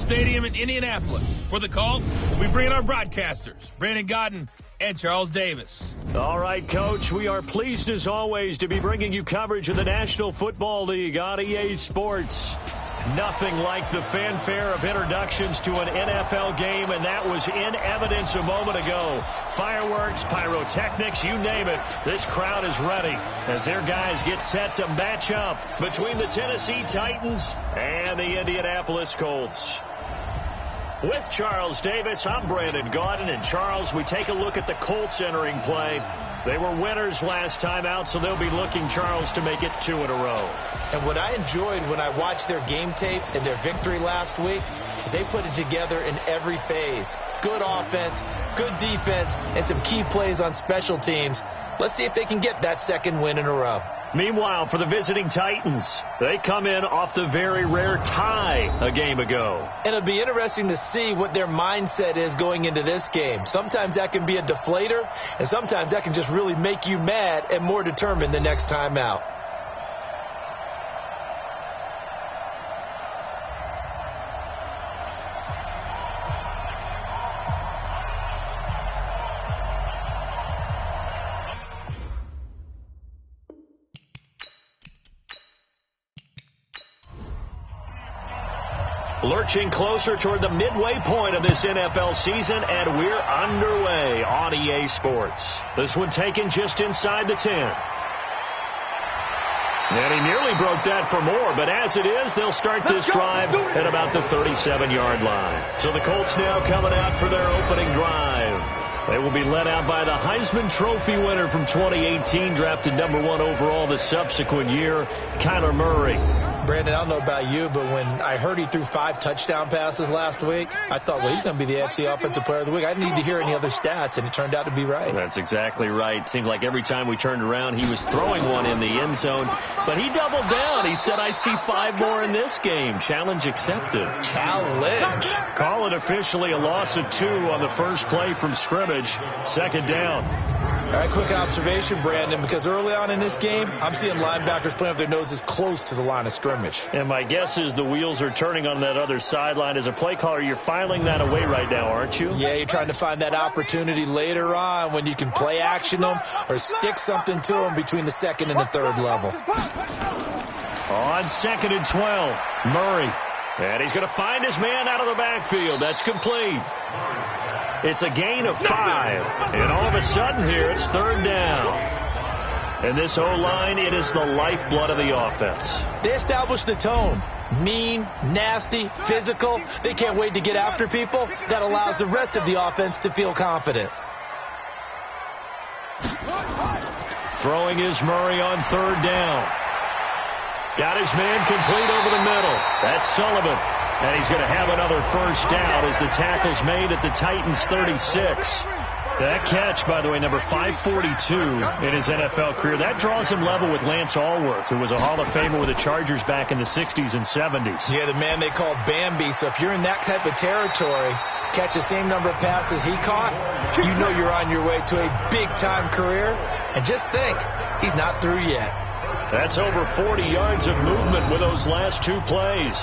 Stadium in Indianapolis. For the call, we bring in our broadcasters, Brandon Godden and Charles Davis. All right, Coach, we are pleased as always to be bringing you coverage of the National Football League on EA Sports. Nothing like the fanfare of introductions to an NFL game, and that was in evidence a moment ago. Fireworks, pyrotechnics, you name it. This crowd is ready as their guys get set to match up between the Tennessee Titans and the Indianapolis Colts. With Charles Davis, I'm Brandon Godden. And Charles, we take a look at the Colts entering play. They were winners last time out, so they'll be looking, Charles, to make it 2 in a row. And what I enjoyed when I watched their game tape and their victory last week is they put it together in every phase. Good offense, good defense, and some key plays on special teams. Let's see if they can get that second win in a row. Meanwhile, for the visiting Titans, they come in off the very rare tie a game ago. And it'll be interesting to see what their mindset is going into this game. Sometimes that can be a deflator, and sometimes that can just really make you mad and more determined the next time out. Lurching closer toward the midway point of this NFL season, and we're underway on EA Sports. This one taken just inside the 10. And he nearly broke that for more, but as it is, they'll start this drive at about the 37-yard line. So the Colts now coming out for their opening drive. They will be led out by the Heisman Trophy winner from 2018, drafted number 1 overall the subsequent year, Kyler Murray. Brandon, I don't know about you, but when I heard he threw 5 touchdown passes last week, I thought, well, he's going to be the AFC Offensive Player of the Week. I didn't need to hear any other stats, and it turned out to be right. That's exactly right. Seemed like every time we turned around, he was throwing one in the end zone. But he doubled down. He said, I see 5 more in this game. Challenge accepted. Challenge. Call it officially a loss of 2 on the first play from scrimmage. Second down. All right, quick observation, Brandon, because early on in this game, I'm seeing linebackers playing with their noses close to the line of scrimmage. And my guess is the wheels are turning on that other sideline. As a play caller, you're filing that away right now, aren't you? Yeah, you're trying to find that opportunity later on when you can play action them or stick something to them between the second and the third level. On 2nd and 12, Murray. And he's going to find his man out of the backfield. That's complete. It's a gain of 5. And all of a sudden here, it's 3rd down. And this O-line, it is the lifeblood of the offense. They established the tone. Mean, nasty, physical. They can't wait to get after people. That allows the rest of the offense to feel confident. Throwing is Murray on 3rd down. Got his man complete over the middle. That's Sullivan. And he's going to have another first down as the tackle's made at the Titans' 36. That catch, by the way, number 542 in his NFL career. That draws him level with Lance Allworth, who was a Hall of Famer with the Chargers back in the 60s and 70s. Yeah, the man they called Bambi. So if you're in that type of territory, catch the same number of passes he caught, you know you're on your way to a big-time career. And just think, he's not through yet. That's over 40 yards of movement with those last 2 plays.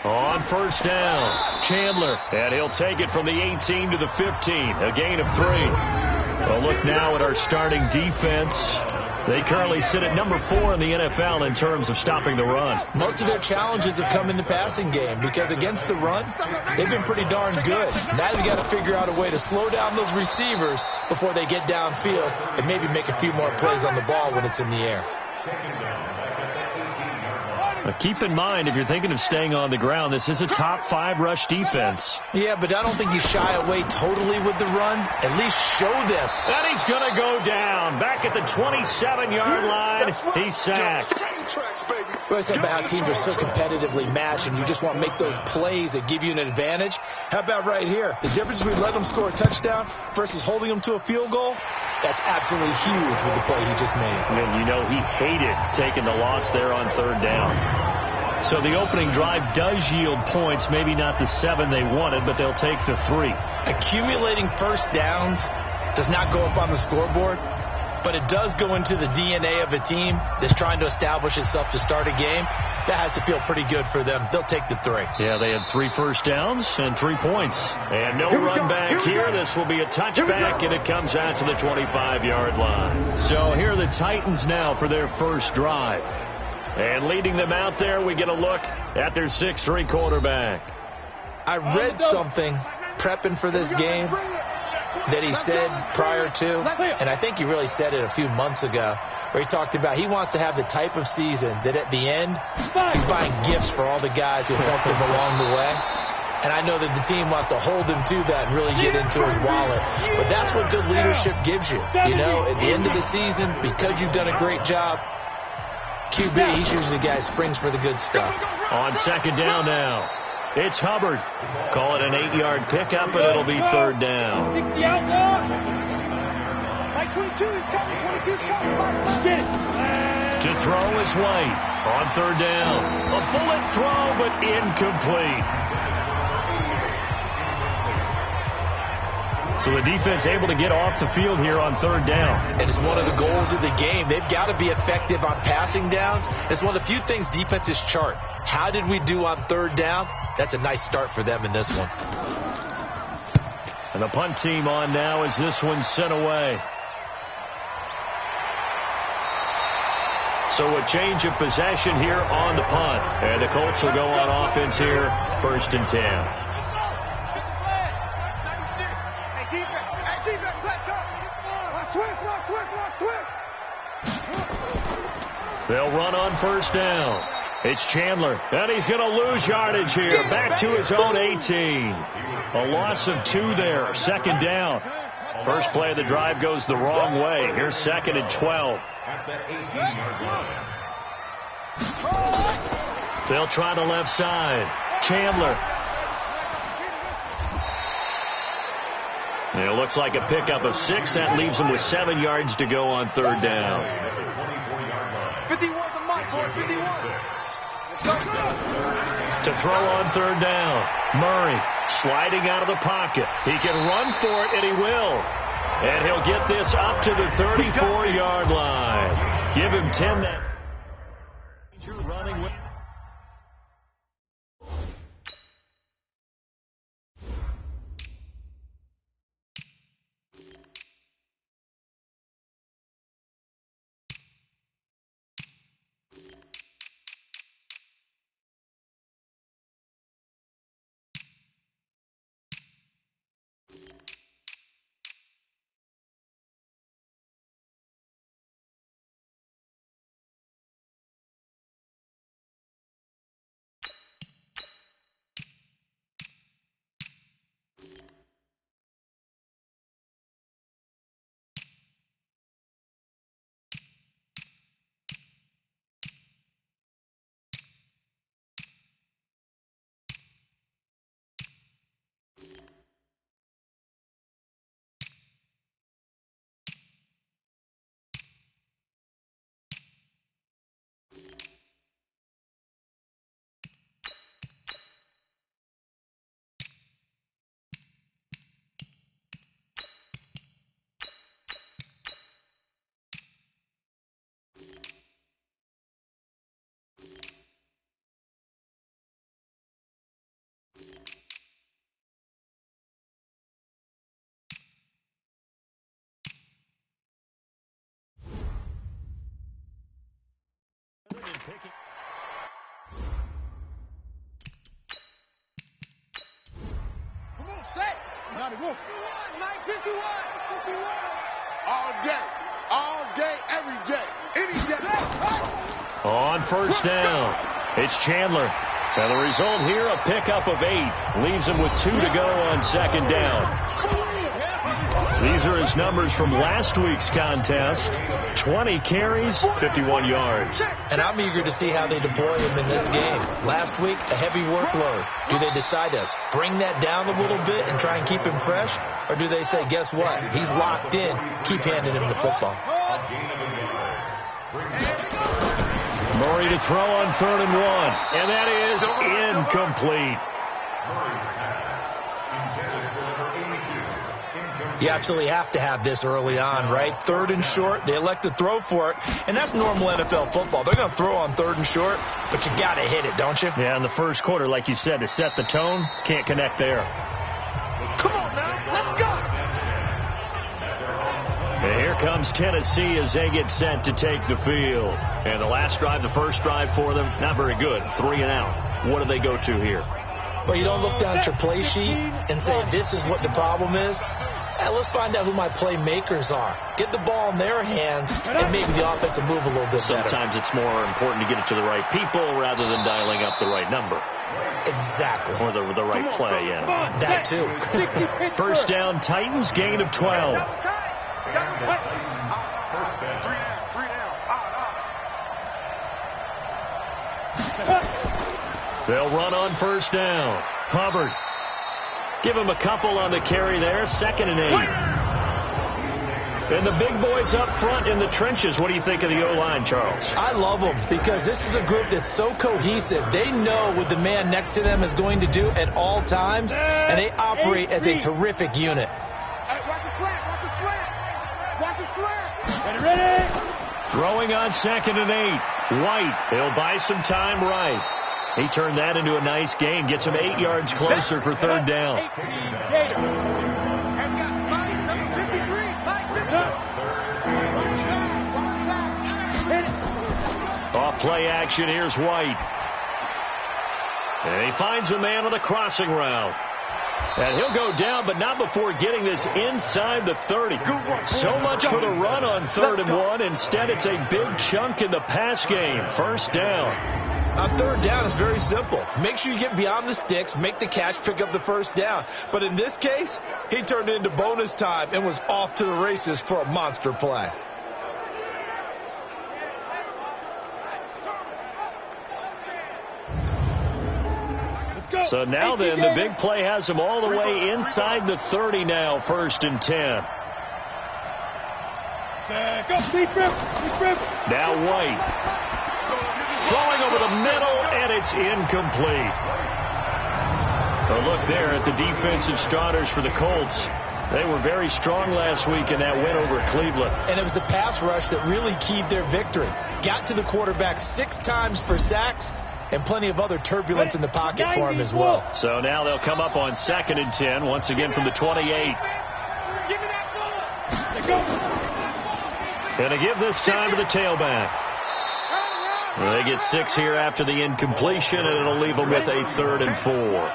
On first down, Chandler, and he'll take it from the 18 to the 15, a gain of 3. Well, look now at our starting defense. They currently sit at number 4 in the NFL in terms of stopping the run. Most of their challenges have come in the passing game because against the run, they've been pretty darn good. Now they've got to figure out a way to slow down those receivers before they get downfield and maybe make a few more plays on the ball when it's in the air. Keep in mind, if you're thinking of staying on the ground, this is a top 5 rush defense. Yeah, but I don't think you shy away totally with the run. At least show them. And he's going to go down. Back at the 27-yard line, he's sacked. Well, it's about how teams are so competitively matched, and you just want to make those plays that give you an advantage. How about right here? The difference between letting them score a touchdown versus holding them to a field goal, that's absolutely huge with the play he just made. And you know he hated taking the loss there on 3rd down. So the opening drive does yield points, maybe not the 7 they wanted, but they'll take the 3. Accumulating first downs does not go up on the scoreboard, but it does go into the DNA of a team that's trying to establish itself to start a game. That has to feel pretty good for them. They'll take the 3. Yeah, they had 3 first downs and 3 points. And no run back here. This will be a touchback, and it comes out to the 25-yard line. So here are the Titans now for their first drive. And leading them out there, we get a look at their 6'3" quarterback. I read something prepping for this game that he said prior to, and I think he really said it a few months ago, where he talked about he wants to have the type of season that at the end, he's buying gifts for all the guys who helped him along the way. And I know that the team wants to hold him to that and really get into his wallet. But that's what good leadership gives you. You know, at the end of the season, because you've done a great job, QB, he's usually the guy who springs for the good stuff. On second down now, it's Hubbard. Call it an 8-yard pickup, and it'll be third down. 60 outlaw. Like 22 is coming. 22 is coming. Get it. To throw is White. On third down. A bullet throw, but incomplete. So the defense able to get off the field here on third down. And it's one of the goals of the game. They've got to be effective on passing downs. It's one of the few things defenses chart. How did we do on third down? That's a nice start for them in this one. And the punt team on now as this one's sent away. So a change of possession here on the punt. And the Colts will go on offense here, 1st and 10. They'll run on first down. It's Chandler, and he's going to lose yardage here. Back to his own 18. A loss of 2 there. Second down. First play of the drive goes the wrong way. Here's 2nd and 12. They'll try the left side. Chandler. And it looks like a pickup of 6. That leaves him with 7 yards to go on third down. 51 the mark, boy. 51. Let's go. To throw on third down. Murray sliding out of the pocket. He can run for it, and he will. And he'll get this up to the 34-yard line. Give him 10. That running with. Come on, set. Now the wolf. 51. All day, every day, any day. On first down, it's Chandler. And the result here, a pickup of 8. Leaves him with 2 to go on second down. These are his numbers from last week's contest. 20 carries, 51 yards. And I'm eager to see how they deploy him in this game. Last week, a heavy workload. Do they decide to bring that down a little bit and try and keep him fresh? Or do they say, guess what? He's locked in. Keep handing him the football. Murray to throw on 3rd and 1. And that is incomplete. You absolutely have to have this early on, right? 3rd and short, they elect to throw for it, and that's normal NFL football. They're going to throw on 3rd and short, but you got to hit it, don't you? Yeah, in the first quarter, like you said, to set the tone, can't connect there. Come on now, let's go. And here comes Tennessee as they get set to take the field. And the last drive, the first drive for them, not very good. 3 and out. What do they go to here? Well, you don't look down at your play sheet and say, this is what the problem is. Let's find out who my playmakers are. Get the ball in their hands, and maybe the offense will move a little bit better. Sometimes it's more important to get it to the right people rather than dialing up the right number. Exactly. Or the right play, yeah. That too. First down, Titans, gain of 12. They'll run on first down. Hubbard. Give him a couple on the carry there. 2nd and 8. And the big boys up front in the trenches. What do you think of the O-line, Charles? I love them because this is a group that's so cohesive. They know what the man next to them is going to do at all times, and they operate as a terrific unit. Watch the slant, watch the slant. Watch the slant. Ready? Throwing on 2nd and 8. White. He'll buy some time right. He turned that into a nice gain. Gets him 8 yards closer for 3rd down. And got Mike, number 53. Mike, 50. Off play action. Here's White. And he finds a man on a crossing route. And he'll go down, but not before getting this inside the 30. So much for the run on 3rd and 1. Instead, it's a big chunk in the pass game. 1st down. On 3rd down, it's very simple. Make sure you get beyond the sticks, make the catch, pick up the 1st down. But in this case, he turned it into bonus time and was off to the races for a monster play. So now then, the big play has him all the way inside the 30 now, 1st and 10. Now White. Throwing over the middle, and it's incomplete. A look there at the defensive starters for the Colts. They were very strong last week in that win over Cleveland. And it was the pass rush that really keyed their victory. Got to the quarterback 6 times for sacks, and plenty of other turbulence in the pocket for him as well. So now they'll come up on 2nd and 10, once again from the 28. And to give this time to the tailback. They get 6 here after the incompletion, and it'll leave them with a 3rd and 4.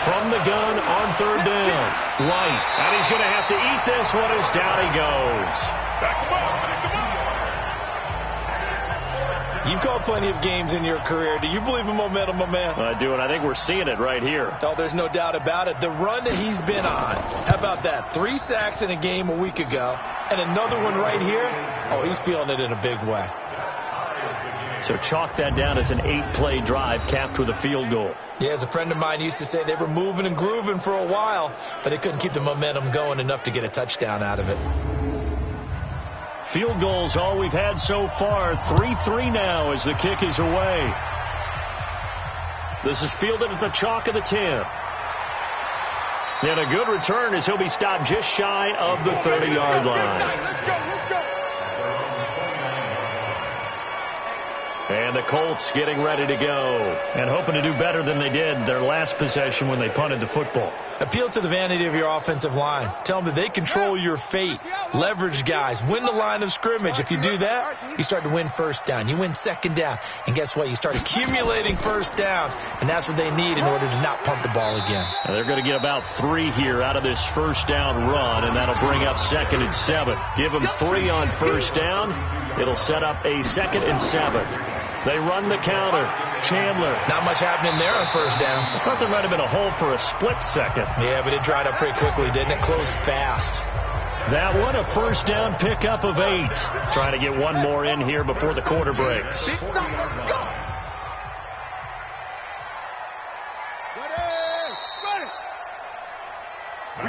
From the gun on 3rd down. White. And he's going to have to eat this one as down he goes. You've called plenty of games in your career. Do you believe in momentum, my man? I do, and I think we're seeing it right here. Oh, there's no doubt about it. The run that he's been on. How about that? 3 sacks in a game a week ago, and another one right here. Oh, he's feeling it in a big way. So chalk that down as an 8-play drive capped with a field goal. Yeah, as a friend of mine used to say, they were moving and grooving for a while, but they couldn't keep the momentum going enough to get a touchdown out of it. Field goals all we've had so far. 3-3 now as the kick is away. This is fielded at the chalk of the 10. And a good return as he'll be stopped just shy of the 30-yard line. Let's go. And the Colts getting ready to go and hoping to do better than they did their last possession when they punted the football. Appeal to the vanity of your offensive line. Tell them that they control your fate. Leverage guys. Win the line of scrimmage. If you do that, you start to win 1st down. You win 2nd down. And guess what? You start accumulating 1st downs. And that's what they need in order to not punt the ball again. And they're going to get about 3 here out of this 1st down run. And that'll bring up 2nd and 7. Give them 3 on 1st down. It'll set up a 2nd and 7. They run the counter. Chandler. Not much happening there on 1st down. I thought there might have been a hole for a split second. Yeah, but it dried up pretty quickly, didn't it? Closed fast. That one, a 1st down pickup of 8. Trying to get one more in here before the quarter breaks. Let's go.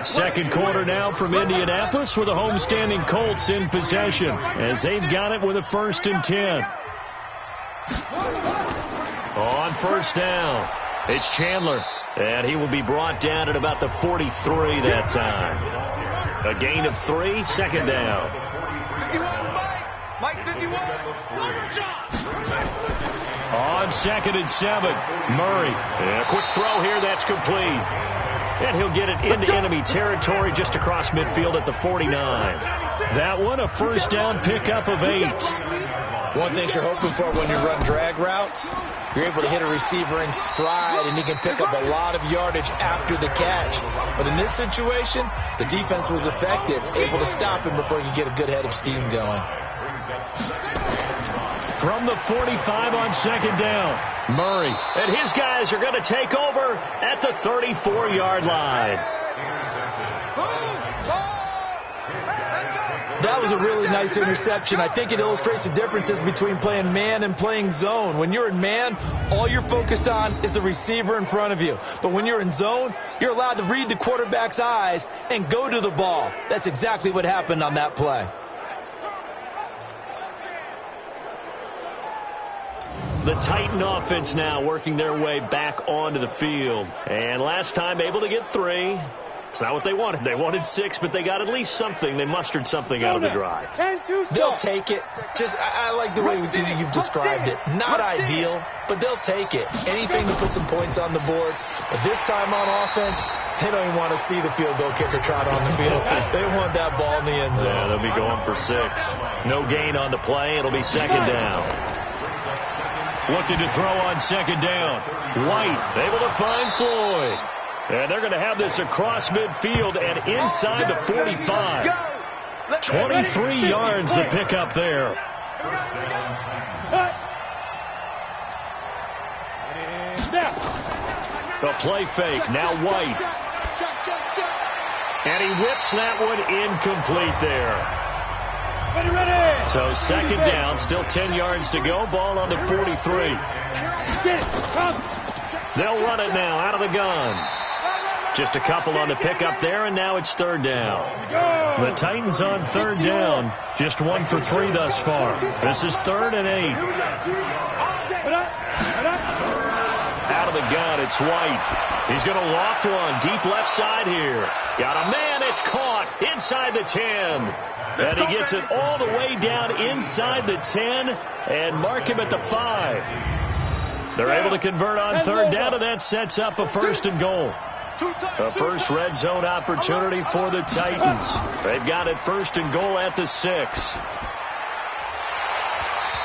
Second quarter now from Indianapolis with the homestanding Colts in possession as they've got it with a 1st and 10. On first down, it's Chandler, and he will be brought down at about the 43 that time. A gain of 3, second down. 51, Mike 51. On 2nd and 7, Murray. A quick throw here, that's complete. And he'll get it into enemy territory just across midfield at the 49. That one, a first down pickup of 8. One thing you're hoping for when you run drag routes, you're able to hit a receiver in stride, and he can pick up a lot of yardage after the catch. But in this situation, the defense was effective, able to stop him before you get a good head of steam going. From the 45 on 2nd down, Murray. And his guys are going to take over at the 34-yard line. That was a really nice interception. I think it illustrates the differences between playing man and playing zone. When you're in man, all you're focused on is the receiver in front of you. But when you're in zone, you're allowed to read the quarterback's eyes and go to the ball. That's exactly what happened on that play. The Titan offense now working their way back onto the field. And last time able to get 3. It's not what they wanted. They wanted 6, but they got at least something. They mustered something out of the drive. They'll take it. I like the way you've described it. Not ideal, but they'll take it. Anything to put some points on the board. But this time on offense, they don't even want to see the field goal kicker trot on the field. They want that ball in the end zone. Yeah, they'll be going for 6. No gain on the play. It'll be 2nd down. Looking to throw on 2nd down. White able to find Floyd. And they're going to have this across midfield and inside the 45. 23 yards to pick up there. The play fake. Now White. And he whips that one incomplete there. So 2nd down, still 10 yards to go. Ball on the 43. They'll run it now out of the gun. Just a couple on the pickup there, and now it's 3rd down. The Titans on 3rd down, just 1 for 3 thus far. This is 3rd and 8. Out of the gun, it's White. He's going to loft one deep left side here. Got a man, it's caught inside the 10. And he gets it all the way down inside the 10 and mark him at the 5. They're able to convert on 3rd down, and that sets up a 1st and goal. The first red zone opportunity for the Titans. They've got it 1st and goal at the 6.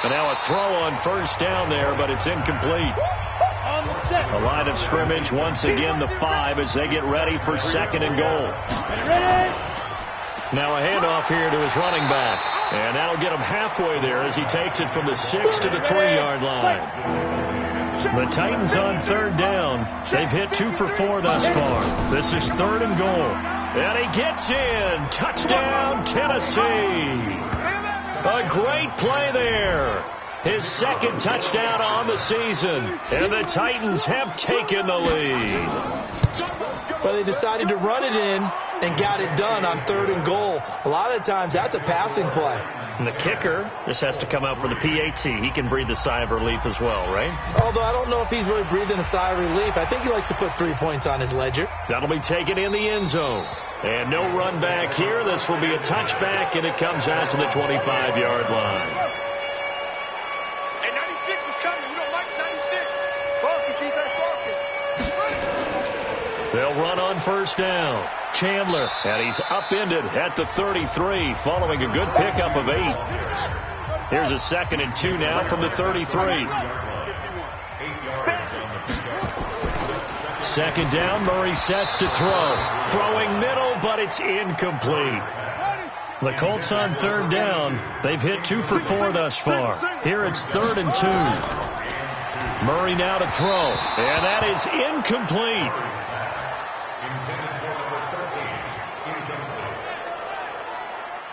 And now a throw on 1st down there, but it's incomplete. The line of scrimmage once again the 5 as they get ready for 2nd and goal. Now a handoff here to his running back. And that'll get him halfway there as he takes it from the 6 to the 3-yard line. The Titans on 3rd down. They've hit 2 for 4 thus far. This is 3rd and goal. And he gets in. Touchdown, Tennessee. A great play there. His 2nd touchdown on the season. And the Titans have taken the lead. Well, they decided to run it in and got it done on 3rd and goal. A lot of times that's a passing play. And the kicker just has to come out for the PAT. He can breathe a sigh of relief as well, right? Although I don't know if he's really breathing a sigh of relief. I think he likes to put 3 points on his ledger. That'll be taken in the end zone. And no run back here. This will be a touchback, and it comes out to the 25-yard line. Hey, 96 is coming. You don't like 96. Focus, defense, focus. They'll run on 1st down. Chandler, and he's upended at the 33 following a good pickup of 8. Here's a 2nd and 2 now from the 33. 2nd down, Murray sets to throw. Throwing middle, but it's incomplete. The Colts on 3rd down. They've hit 2 for 4 thus far. Here it's 3rd and 2. Murray now to throw, and that is incomplete.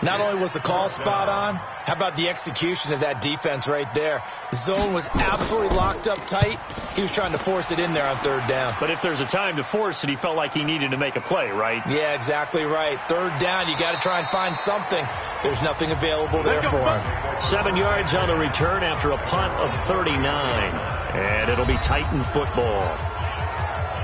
Not only was the call spot on, how about the execution of that defense right there? The zone was absolutely locked up tight. He was trying to force it in there on third down. But if there's a time to force it, he felt like he needed to make a play, right? Yeah, exactly right. Third down, you got to try and find something. There's nothing available there for him. 7 yards on the return after a punt of 39. And it'll be Titan football.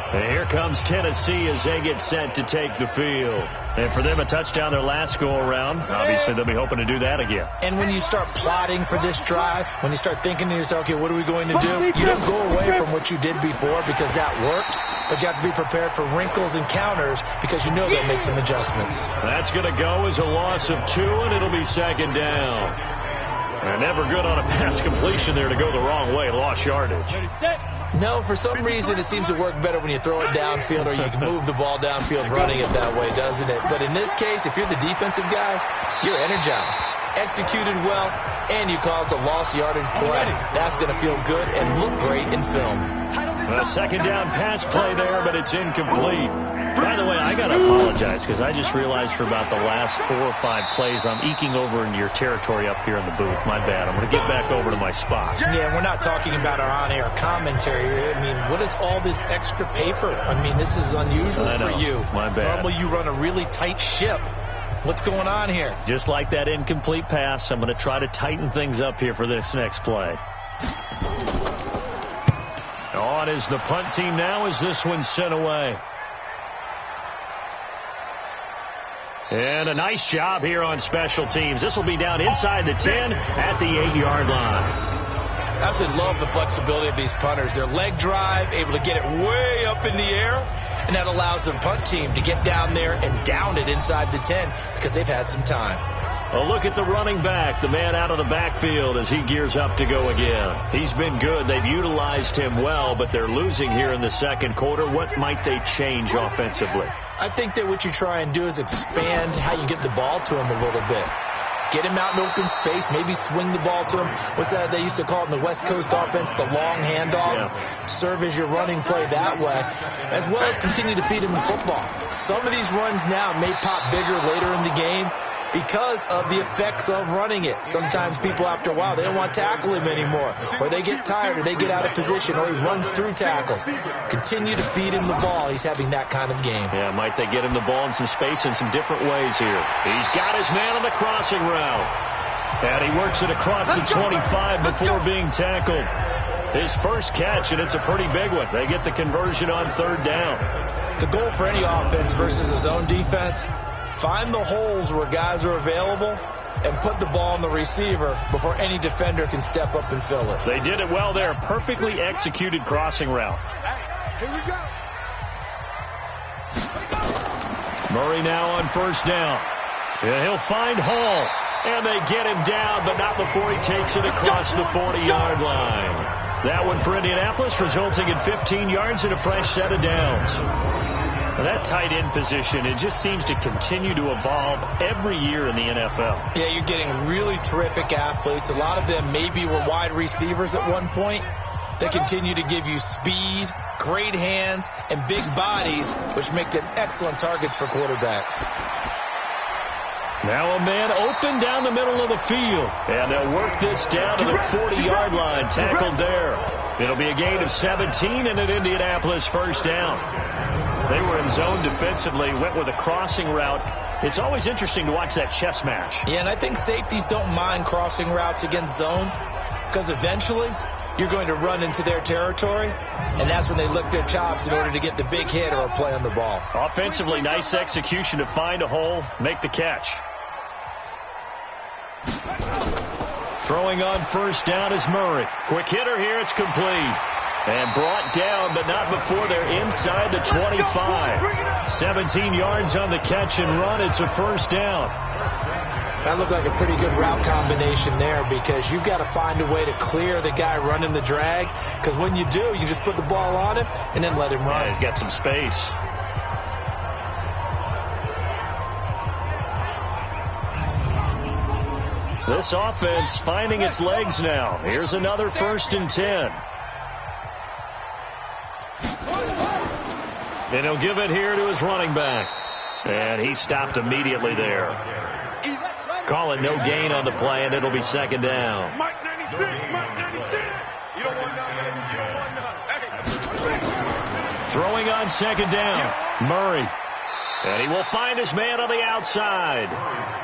And here comes Tennessee as they get set to take the field. And for them, a touchdown their last go-around. Obviously, they'll be hoping to do that again. And when you start plotting for this drive, when you start thinking to yourself, okay, what are we going to do? You don't go away from what you did before because that worked, but you have to be prepared for wrinkles and counters because you know they'll make some adjustments. That's going to go as a loss of 2, and it'll be second down. And never good on a pass completion there to go the wrong way. Lost yardage. No, for some reason it seems to work better when you throw it downfield or you can move the ball downfield running it that way, doesn't it? But in this case, if you're the defensive guys, you're energized, executed well, and you caused a lost yardage play. That's going to feel good and look great in film. A second down pass play there, but it's incomplete. By the way, I got to apologize because I just realized for about the last 4 or 5 plays I'm eking over into your territory up here in the booth. My bad. I'm going to get back over to my spot. Yeah, we're not talking about our on-air commentary. I mean, what is all this extra paper? I mean, this is unusual for you. My bad. Normally you run a really tight ship. What's going on here? Just like that incomplete pass, I'm going to try to tighten things up here for this next play. On is the punt team now as this one's sent away. And a nice job here on special teams. This will be down inside the 10 at the 8-yard line. I absolutely love the flexibility of these punters. Their leg drive, able to get it way up in the air, and that allows the punt team to get down there and down it inside the 10 because they've had some time. A look at the running back, the man out of the backfield as he gears up to go again. He's been good. They've utilized him well, but they're losing here in the second quarter. What might they change offensively? I think that what you try and do is expand how you get the ball to him a little bit. Get him out in open space, maybe swing the ball to him. What's that they used to call it in the West Coast offense, the long handoff? Yeah. Serve as your running play that way, as well as continue to feed him the football. Some of these runs now may pop bigger later in the game because of the effects of running it. Sometimes people, after a while, they don't want to tackle him anymore, or they get tired, or they get out of position, or he runs through tackles. Continue to feed him the ball. He's having that kind of game. Yeah, might they get him the ball in some space in some different ways here. He's got his man on the crossing route. And he works it across the 25 before being tackled. His first catch, and it's a pretty big one. They get the conversion on third down. The goal for any offense versus a zone defense, find the holes where guys are available and put the ball on the receiver before any defender can step up and fill it. They did it well there. Perfectly executed crossing route. Here we go. Murray now on first down. And he'll find Hall. And they get him down, but not before he takes it across the 40-yard line. That one for Indianapolis, resulting in 15 yards and a fresh set of downs. That tight end position, it just seems to continue to evolve every year in the NFL. Yeah, you're getting really terrific athletes. A lot of them maybe were wide receivers at one point. They continue to give you speed, great hands, and big bodies, which make them excellent targets for quarterbacks. Now a man open down the middle of the field. And they'll work this down to the 40-yard line, tackled there. It'll be a gain of 17 and an Indianapolis first down. They were in zone defensively, went with a crossing route. It's always interesting to watch that chess match. Yeah, and I think safeties don't mind crossing routes against zone because eventually you're going to run into their territory, and that's when they lick their chops in order to get the big hit or a play on the ball. Offensively, nice execution to find a hole, make the catch. Throwing on first down is Murray. Quick hitter here, it's complete. And brought down, but not before they're inside the 25. 17 yards on the catch and run. It's a first down. That looked like a pretty good route combination there because you've got to find a way to clear the guy running the drag. Because when you do, you just put the ball on him and then let him run. Yeah, he's got some space. This offense finding its legs now. Here's another 1st and 10. And he'll give it here to his running back. And he stopped immediately there. Call it no gain on the play, and it'll be second down. Mike 96, Mike 96. You don't want nothing. You don't want nothing. Throwing on second down, Murray. And he will find his man on the outside.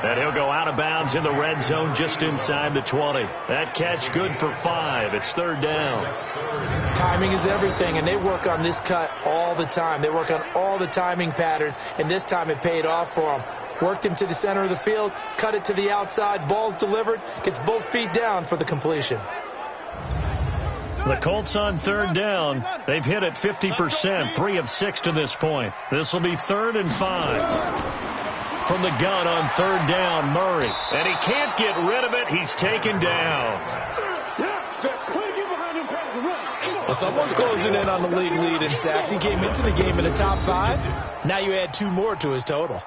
And he'll go out of bounds in the red zone just inside the 20. That catch good for 5. It's third down. Timing is everything, and they work on this cut all the time. They work on all the timing patterns, and this time it paid off for them. Worked him to the center of the field, cut it to the outside, ball's delivered, gets both feet down for the completion. The Colts on third down. They've hit it 50%, 3 of 6 to this point. This will be 3rd and 5. From the gun on third down, Murray. And he can't get rid of it. He's taken down. Well, someone's closing in on the league lead in sacks. He came into the game in the top 5. Now you add 2 more to his total.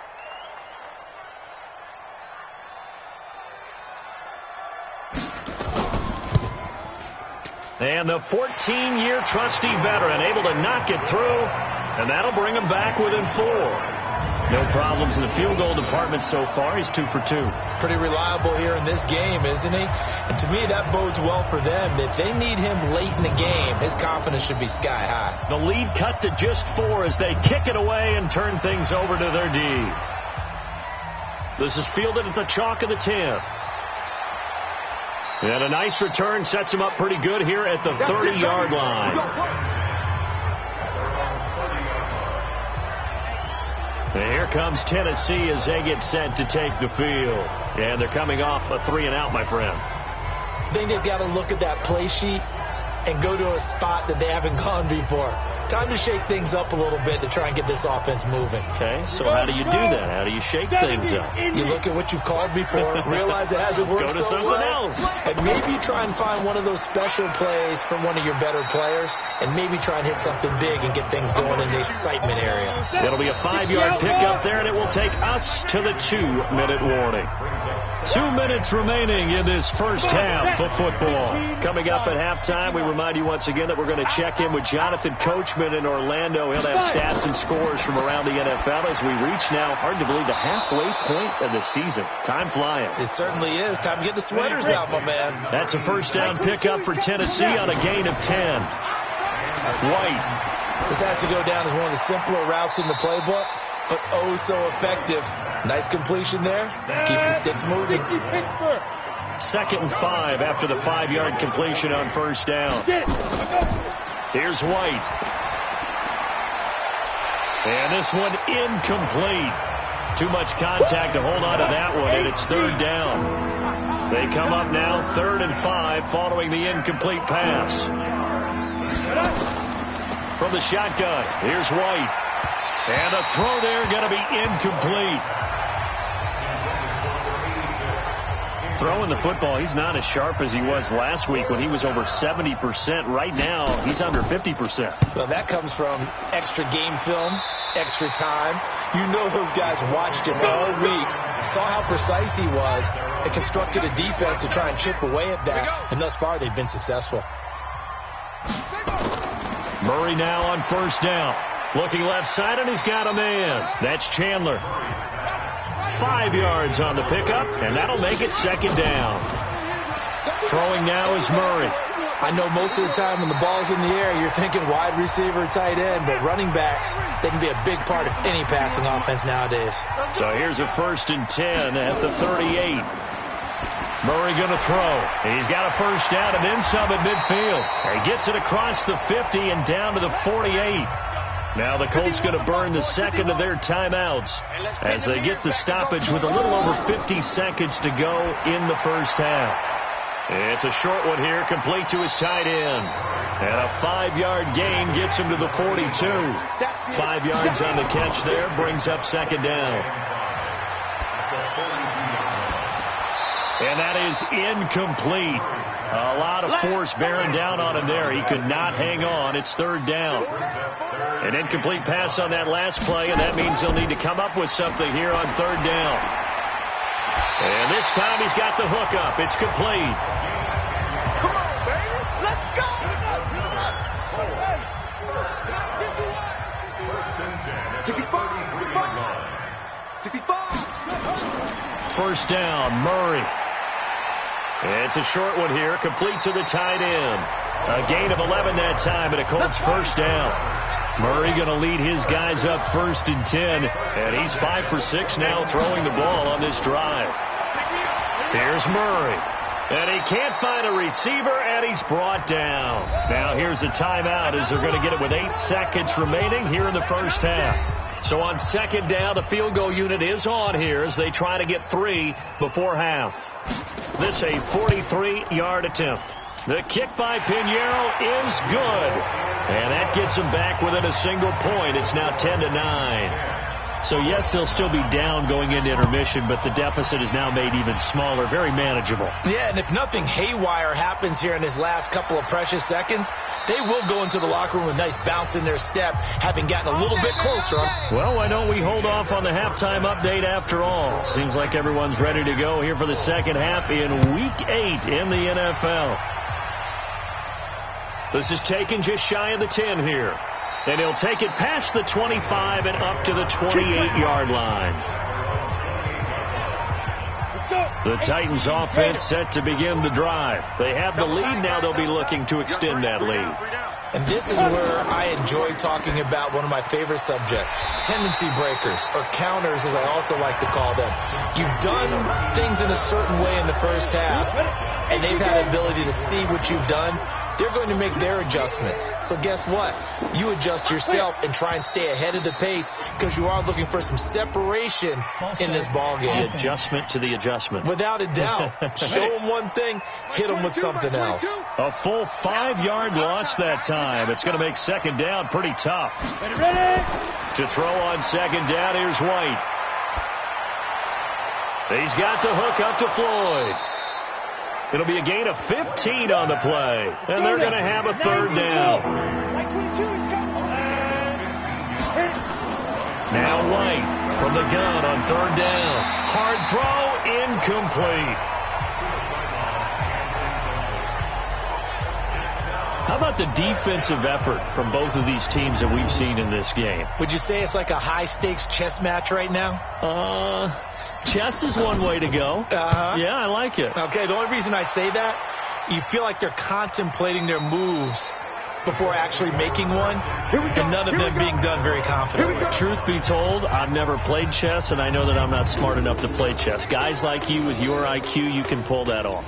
And the 14-year trusty veteran able to knock it through, and that'll bring him back within 4. No problems in the field goal department so far. He's 2 for 2. Pretty reliable here in this game, isn't he? And to me, that bodes well for them. If they need him late in the game, his confidence should be sky high. The lead cut to just 4 as they kick it away and turn things over to their D. This is fielded at the chalk of the 10. And a nice return sets him up pretty good here at the 30-yard line. And here comes Tennessee as they get set to take the field. And they're coming off a 3-and-out, my friend. I think they've got to look at that play sheet and go to a spot that they haven't gone before. Time to shake things up a little bit to try and get this offense moving. Okay, so how do you do that? How do you shake things up? You look at what you've called before, realize it hasn't worked Go to so something well, else. and maybe try and find one of those special plays from one of your better players, and maybe try and hit something big and get things going in the excitement area. It'll be a 5-yard pickup there, and it will take us to the 2-minute warning. 2 minutes remaining in this first half of football. Coming up at halftime, we remind you once again that we're going to check in with Jonathan Coachman in Orlando. He'll have stats and scores from around the NFL as we reach now, hard to believe, the halfway point of the season. Time flying. It certainly is. Time to get the sweaters out, my man. That's a first down pickup for Tennessee on a gain of 10. White. This has to go down as one of the simpler routes in the playbook, but oh so effective. Nice completion there. Keeps the sticks moving. 2nd and 5 after the 5-yard completion on first down. Here's White. And this one incomplete. Too much contact to hold on to that one, and it's third down. They come up now 3rd and 5 following the incomplete pass. From the shotgun, here's White. And the throw there going to be incomplete. Throwing the football, he's not as sharp as he was last week when he was over 70%. Right now, he's under 50%. Well, that comes from extra game film, extra time. You know those guys watched him all week, saw how precise he was, and constructed a defense to try and chip away at that. And thus far, they've been successful. Murray now on first down. Looking left side, and he's got a man. That's Chandler. 5 yards on the pickup, and that'll make it second down. Throwing now is Murray. I know most of the time when the ball's in the air, you're thinking wide receiver, tight end, but running backs, they can be a big part of any passing offense nowadays. So here's a 1st and 10 at the 38. Murray going to throw. And he's got a first down and then some at midfield. And he gets it across the 50 and down to the 48. Now the Colts going to burn the second of their timeouts as they get the stoppage with a little over 50 seconds to go in the first half. It's a short one here, complete to his tight end. And a 5-yard gain gets him to the 42. 5 yards on the catch there, brings up second down. And that is incomplete. A lot of force bearing down on him there. He could not hang on. It's third down. An incomplete pass on that last play, and that means they'll need to come up with something here on third down. And this time he's got the hook up. It's complete. Come on, baby. Let's go. first down. Murray. It's a short one here, complete to the tight end. A gain of 11 that time, and a Colts first down. Murray going to lead his guys up 1st and 10, and he's 5 for 6 now throwing the ball on this drive. Here's Murray, and he can't find a receiver, and he's brought down. Now here's a timeout as they're going to get it with 8 seconds remaining here in the first half. So on 2nd down, the field goal unit is on here as they try to get 3 before half. This a 43-yard attempt. The kick by Pinheiro is good. And that gets them back within a single point. It's now 10-9. So, yes, they'll still be down going into intermission, but the deficit is now made even smaller, very manageable. Yeah, and if nothing haywire happens here in his last couple of precious seconds, they will go into the locker room with a nice bounce in their step, having gotten a little bit closer. Well, why don't we hold off on the halftime update after all? Seems like everyone's ready to go here for the second half in Week 8 in the NFL. This is taken just shy of the 10 here. And he'll take it past the 25 and up to the 28-yard line. The Titans offense set to begin the drive. They have the lead. Now they'll be looking to extend that lead. And this is where I enjoy talking about one of my favorite subjects, tendency breakers, or counters as I also like to call them. You've done things in a certain way in the first half, and they've had an ability to see what you've done. They're going to make their adjustments. So guess what? You adjust yourself and try and stay ahead of the pace because you are looking for some separation in this ball game. The adjustment to the adjustment. Without a doubt. Show them one thing, hit them with something else. A full 5-yard loss that time. It's going to make 2nd down pretty tough. To throw on 2nd down, here's White. He's got the hook up to Floyd. It'll be a gain of 15 on the play. And they're going to have a 3rd down. Now White from the gun on 3rd down. Hard throw, incomplete. How about the defensive effort from both of these teams that we've seen in this game? Would you say it's like a high-stakes chess match right now? Chess is one way to go. Yeah, I like it. Okay, the only reason I say that, you feel like they're contemplating their moves before actually making one, and none of them being done very confidently. Truth be told, I've never played chess, and I know that I'm not smart enough to play chess. Guys like you with your IQ, you can pull that off.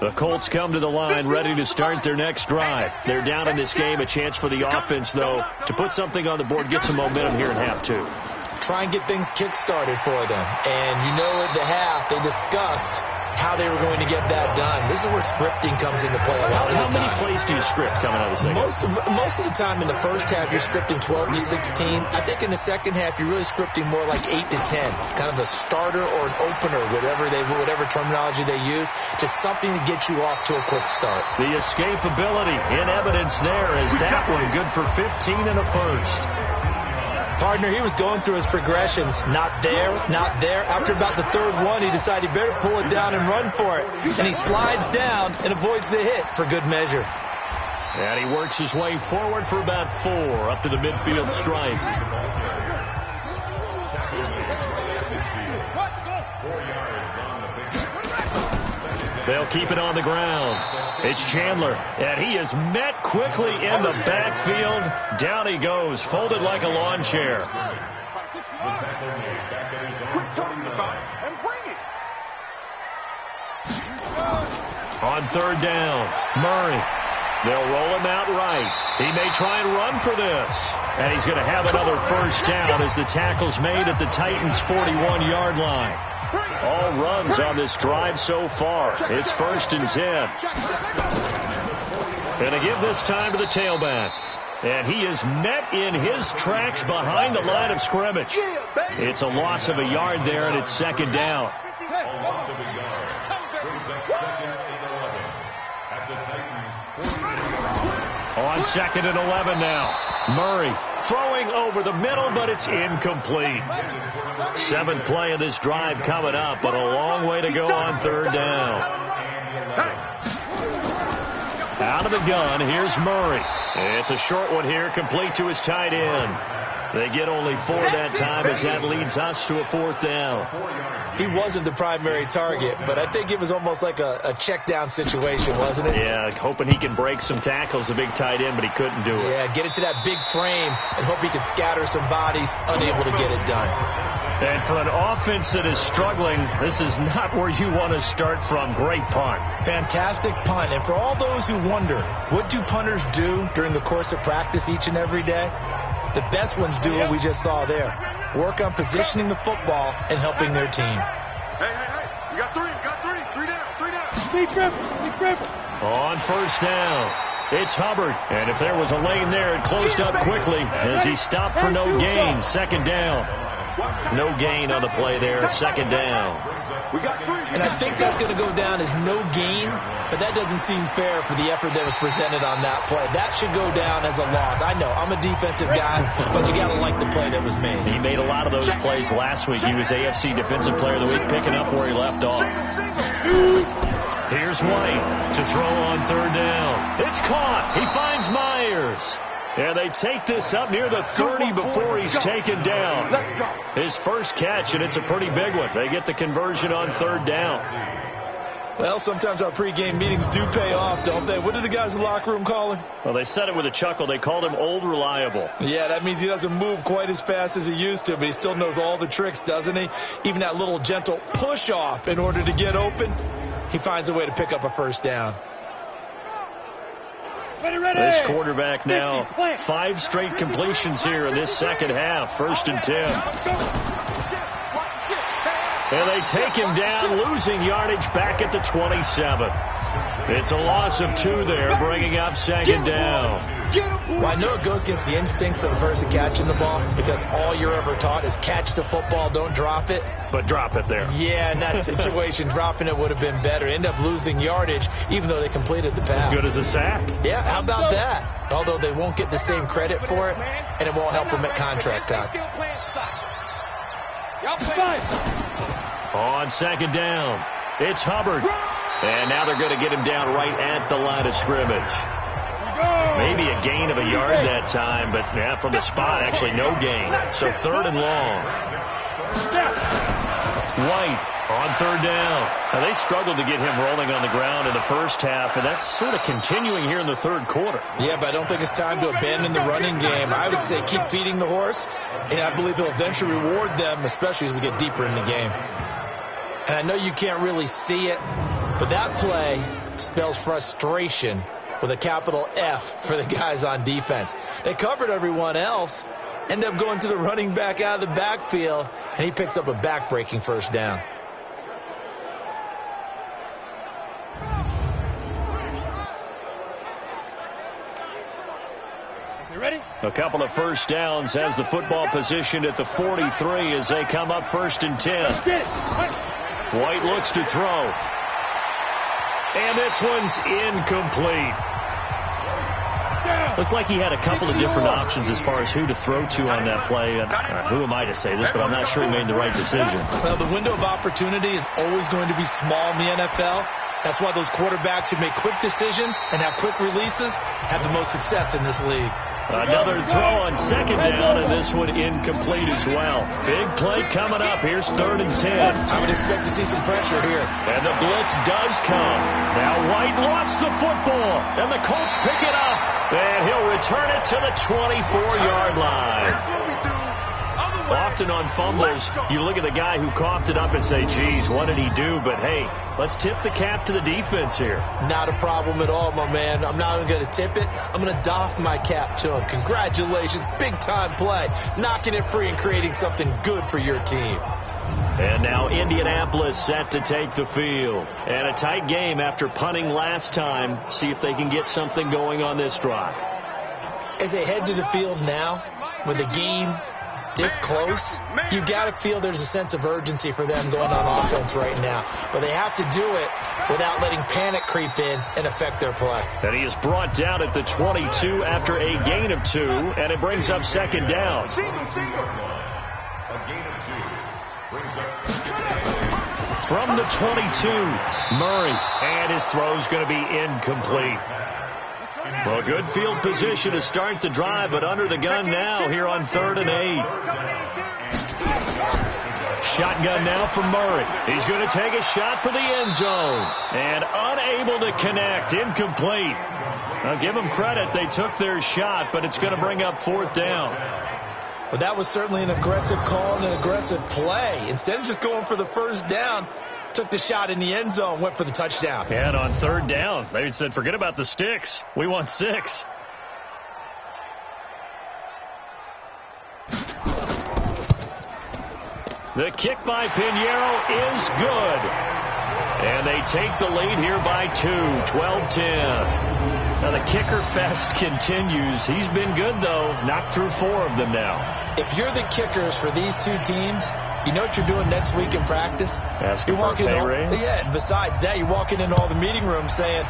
The Colts come to the line ready to start their next drive. They're down in this game. A chance for the offense, though, to put something on the board, get some momentum here in half 2. Try and get things kick-started for them. And you know at the half, they discussed how they were going to get that done. This is where scripting comes into play a lot of the time. How many plays do you script coming out of the second? Most of the time in the first half, you're scripting 12 to 16. I think in the second half, you're really scripting more like 8 to 10. Kind of a starter or an opener, whatever terminology they use. Just something to get you off to a quick start. The escapability in evidence there is that one good for 15 and a first. Partner, he was going through his progressions. Not there, not there. After about the 3rd one, he decided he better pull it down and run for it. And he slides down and avoids the hit for good measure. And he works his way forward for about 4 up to the midfield stripe. They'll keep it on the ground. It's Chandler, and he is met quickly in the backfield. Down he goes, folded like a lawn chair. On 3rd down, Murray. They'll roll him out right. He may try and run for this. And he's going to have another first down as the tackle's made at the Titans' 41-yard line. All runs on this drive so far. It's 1st and 10. And to give this time to the tailback. And he is met in his tracks behind the line of scrimmage. It's a loss of a yard there, and it's 2nd down. On 2nd and 11 now. Murray throwing over the middle, but it's incomplete. 7th play of this drive coming up, but a long way to go on 3rd down. Out of the gun, here's Murray. It's a short one here, complete to his tight end. They get only 4 that time as that leads us to a 4th down. He wasn't the primary target, but I think it was almost like a check down situation, wasn't it? Yeah, hoping he can break some tackles, a big tight end, but he couldn't do it. Yeah, get it to that big frame and hope he can scatter some bodies, unable to get it done. And for an offense that is struggling, this is not where you want to start from. Great punt. Fantastic punt. And for all those who wonder, what do punters do during the course of practice each and every day? The best ones do what we just saw there. Work on positioning the football and helping their team. Hey. You got three down. Speed dribble. On 1st down, it's Hubbard. And if there was a lane there, it closed up quickly as he stopped for no gain. 2nd down. No gain on the play there. 2nd down. And I think that's going to go down as no gain, but that doesn't seem fair for the effort that was presented on that play. That should go down as a loss. I know, I'm a defensive guy, but you got to like the play that was made. He made a lot of those plays last week. He was AFC Defensive Player of the Week, picking up where he left off. Here's White to throw on 3rd down. It's caught. He finds Myers. And they take this up near the 30 before he's taken down. His first catch, and it's a pretty big one. They get the conversion on 3rd down. Well, sometimes our pregame meetings do pay off, don't they? What did the guys in the locker room call him? Well, they said it with a chuckle. They called him Old Reliable. Yeah, that means he doesn't move quite as fast as he used to, but he still knows all the tricks, doesn't he? Even that little gentle push-off in order to get open, he finds a way to pick up a 1st down. This quarterback now 5 straight completions here in this 2nd half. 1st and 10. And they take him down, losing yardage back at the 27. It's a loss of 2 there, bringing up 2nd down. Well, I know it goes against the instincts of the person catching the ball because all you're ever taught is catch the football, don't drop it. But drop it there. Yeah, in that situation, dropping it would have been better. End up losing yardage, even though they completed the pass. As good as a sack. Yeah, how about that? Although they won't get the same credit for it, and it won't help them at contract time. On 2nd down, it's Hubbard. And now they're going to get him down right at the line of scrimmage. Maybe a gain of a yard that time, but yeah, from the spot, actually no gain. So 3rd and long. White on 3rd down. Now, they struggled to get him rolling on the ground in the 1st half, and that's sort of continuing here in the 3rd quarter. Yeah, but I don't think it's time to abandon the running game. I would say keep feeding the horse, and I believe he'll eventually reward them, especially as we get deeper in the game. And I know you can't really see it, but that play spells frustration with a capital F for the guys on defense. They covered everyone else, end up going to the running back out of the backfield, and he picks up a back-breaking 1st down. You ready? A couple of 1st downs has the football positioned at the 43 as they come up 1st and 10. White looks to throw. And this one's incomplete. Looked like he had a couple of different options as far as who to throw to on that play. Who am I to say this, but I'm not sure he made the right decision. Well, the window of opportunity is always going to be small in the NFL. That's why those quarterbacks who make quick decisions and have quick releases have the most success in this league. Another throw on 2nd down, and this one incomplete as well. Big play coming up. Here's 3rd and 10. I would expect to see some pressure here. And the blitz does come. Now White lost the football, and the Colts pick it up. And he'll return it to the 24-yard line. Often on fumbles, you look at the guy who coughed it up and say, geez, what did he do? But, hey, let's tip the cap to the defense here. Not a problem at all, my man. I'm not even going to tip it. I'm going to doff my cap to him. Congratulations. Big-time play. Knocking it free and creating something good for your team. And now Indianapolis set to take the field. And a tight game after punting last time. See if they can get something going on this drive. As they head to the field now, with the game this close, you got to feel there's a sense of urgency for them going on offense right now. But they have to do it without letting panic creep in and affect their play. And he is brought down at the 22 after a gain of 2, and it brings up 2nd down. From the 22, Murray, and his throw's going to be incomplete. Well, good field position to start the drive, but under the gun now here on 3rd and 8. Shotgun now for Murray. He's going to take a shot for the end zone. And unable to connect. Incomplete. I'll give them credit. They took their shot, but it's going to bring up 4th down. Well, that was certainly an aggressive call and an aggressive play. Instead of just going for the first down, took the shot in the end zone, went for the touchdown. And on 3rd down, they said, forget about the sticks. We want 6. The kick by Pinheiro is good. And they take the lead here by 2, 12-10. Now the kicker fest continues. He's been good, though. Knocked through 4 of them now. If you're the kickers for these two teams, you know what you're doing next week in practice? Asking for a pay raise? Yeah, besides that, you're walking into all the meeting rooms saying,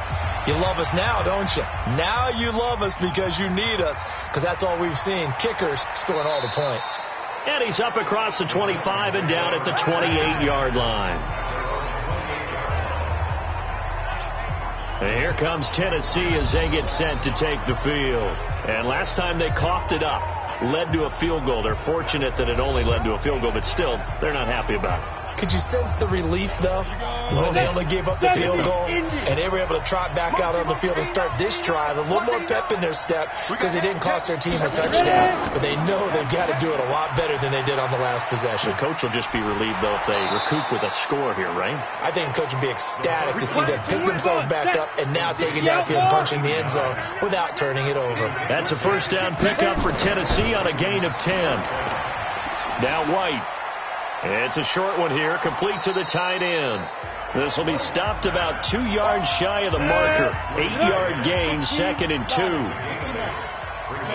you love us now, don't you? Now you love us because you need us, because that's all we've seen. Kickers scoring all the points. And he's up across the 25 and down at the 28-yard line. And here comes Tennessee as they get set to take the field. And last time they coughed it up, led to a field goal. They're fortunate that it only led to a field goal, but still, they're not happy about it. Could you sense the relief, though, when they only gave up the field goal and they were able to trot back out on the field and start this drive? A little more pep in their step because it didn't cost their team a touchdown, but they know they've got to do it a lot better than they did on the last possession. The coach will just be relieved, though, if they recoup with a score here, right? I think the coach would be ecstatic to see them pick themselves back up and now take it downfield and punch in the end zone without turning it over. That's a first down pickup for Tennessee on a gain of 10. Now White. It's a short one here, complete to the tight end. This will be stopped about 2 yards shy of the marker. 8-yard gain, 2nd and 2.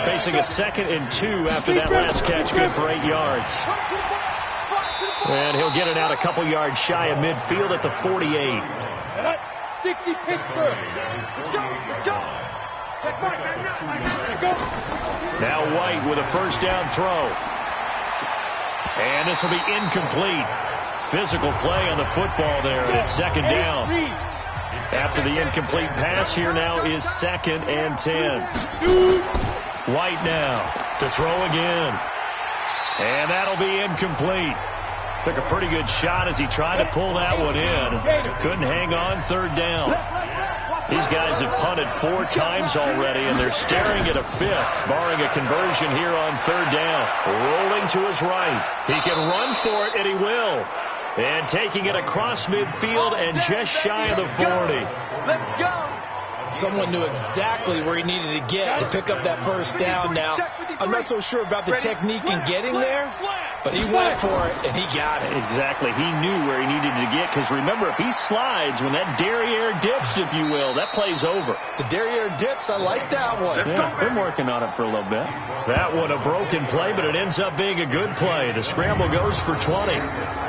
Facing a 2nd and 2 after that last catch, good for 8 yards. And he'll get it out a couple yards shy of midfield at the 48. 60 Pittsburgh. Now White with a first down throw. And this will be incomplete. Physical play on the football there, and it's 2nd down. After the incomplete pass, here now is 2nd and 10. White now to throw again. And that'll be incomplete. Took a pretty good shot as he tried to pull that one in. Couldn't hang on, 3rd down. These guys have punted 4 times already, and they're staring at a 5th, barring a conversion here on 3rd down. Rolling to his right. He can run for it, and he will. And taking it across midfield and just shy of the 40. Let's go. Someone knew exactly where he needed to get to pick up that first down now. I'm not so sure about the technique in getting there, but he went for it, and he got it. Exactly. He knew where he needed to get, because remember, if he slides, when that derriere dips, if you will, that play's over. The derriere dips, I like that one. Yeah, been working on it for a little bit. That one a broken play, but it ends up being a good play. The scramble goes for 20.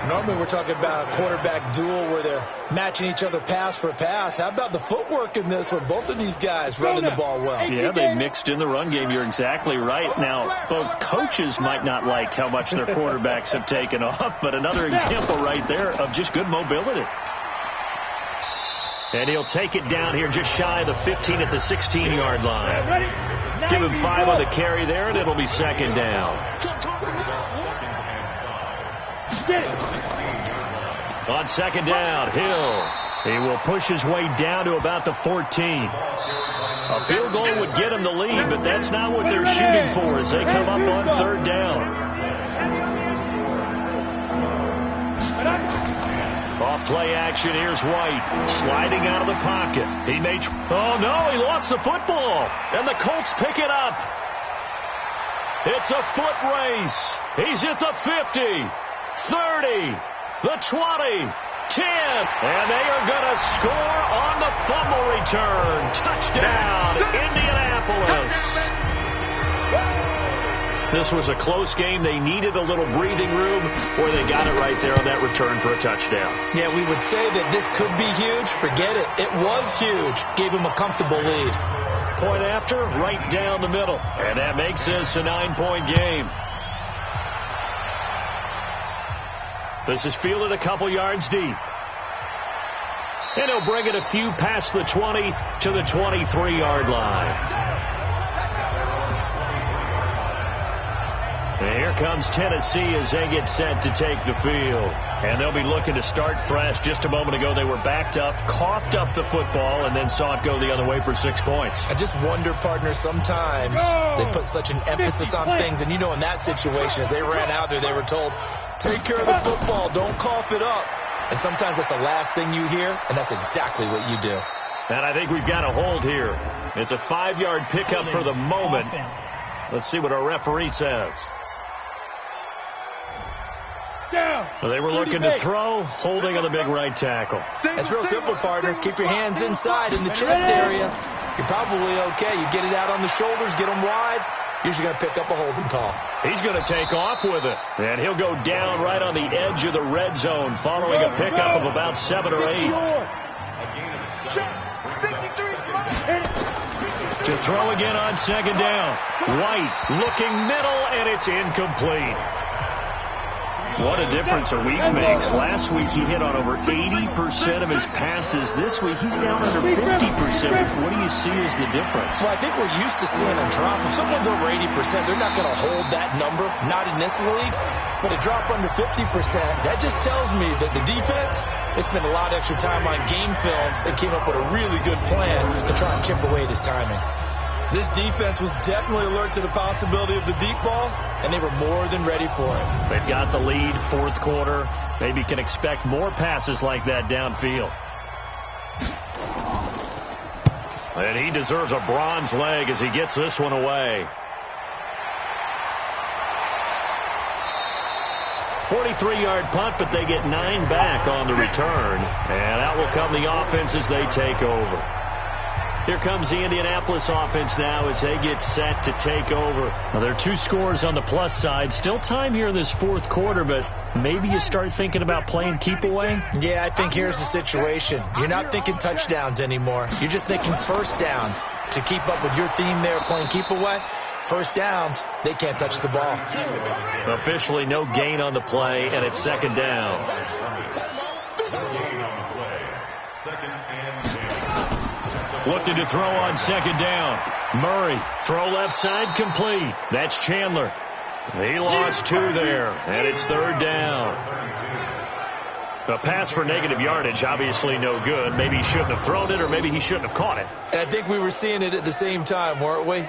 Normally we're talking about a quarterback duel where they're matching each other pass for pass. How about the footwork in this one? Both of these guys running the ball well. Yeah, they mixed in the run game. You're exactly right. Now, both coaches might not like how much their quarterbacks have taken off, but another example right there of just good mobility. And he'll take it down here just shy of the 15 at the 16-yard line. Give him 5 on the carry there, and it'll be 2nd down. On 2nd down, Hill. He will push his way down to about the 14. A field goal would get him the lead, but that's not what they're shooting for as they come up on 3rd down. Off play action, here's White. Sliding out of the pocket. He may... Oh, no, he lost the football. And the Colts pick it up. It's a foot race. He's at the 50, 30, the 20, 10. And they are going to score on the fumble return. Touchdown, Indianapolis. This was a close game. They needed a little breathing room, or they got it right there on that return for a touchdown. Yeah, we would say that this could be huge. Forget it. It was huge. Gave him a comfortable lead. Point after, right down the middle. And that makes this a 9-point game. This is fielded a couple yards deep. And he'll bring it a few past the 20 to the 23-yard line. And here comes Tennessee as they get set to take the field. And they'll be looking to start fresh. Just a moment ago, they were backed up, coughed up the football, and then saw it go the other way for 6 points. I just wonder, partner, sometimes they put such an emphasis on things. And, you know, in that situation, as they ran out there, they were told, take care of the football, don't cough it up. And sometimes that's the last thing you hear, and that's exactly what you do. And I think we've got a hold here. It's a 5-yard pickup for the moment. Let's see what our referee says. Well, they were looking to throw, holding on the big right tackle. It's real simple, partner. Keep your hands inside in the chest area. You're probably okay. You get it out on the shoulders, get them wide. Usually going to pick up a holding call. He's going to take off with it. And he'll go down right on the edge of the red zone following a pickup of about 7 or 8. To throw again on second down. White looking middle, and it's incomplete. What a difference a week makes. Last week he hit on over 80% of his passes. This week he's down under 50%. What do you see as the difference? Well, I think we're used to seeing a drop. If someone's over 80%, they're not going to hold that number. Not in this league. But a drop under 50%, that just tells me that the defense, they spent a lot of extra time on game films. They came up with a really good plan to try and chip away at his timing. This defense was definitely alert to the possibility of the deep ball, and they were more than ready for it. They've got the lead, fourth quarter. Maybe can expect more passes like that downfield. And he deserves a bronze leg as he gets this one away. 43-yard punt, but they get 9 back on the return. And out will come the offense as they take over. Here comes the Indianapolis offense now as they get set to take over. Now, there are 2 scores on the plus side. Still time here in this fourth quarter, but maybe you start thinking about playing keep away? Yeah, I think here's the situation. You're not thinking touchdowns anymore. You're just thinking first downs. To keep up with your theme there, playing keep away, first downs, they can't touch the ball. Officially no gain on the play, and it's second down. Looking to throw on second down. Murray, throw left side, complete. That's Chandler. He lost 2 there, and it's third down. A pass for negative yardage, obviously no good. Maybe he shouldn't have thrown it, or maybe he shouldn't have caught it. And I think we were seeing it at the same time, weren't we?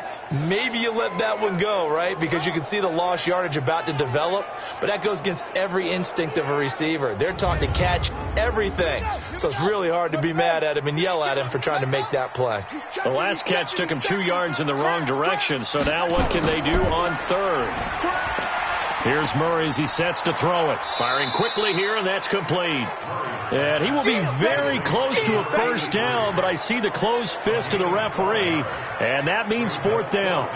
Maybe you let that one go, right? Because you can see the lost yardage about to develop. But that goes against every instinct of a receiver. They're taught to catch everything. So it's really hard to be mad at him and yell at him for trying to make that play. The last catch took him 2 yards in the wrong direction. So now what can they do on third? Here's Murray as he sets to throw it. Firing quickly here, and that's complete. And he will be very close to a first down, but I see the closed fist of the referee, and that means fourth down.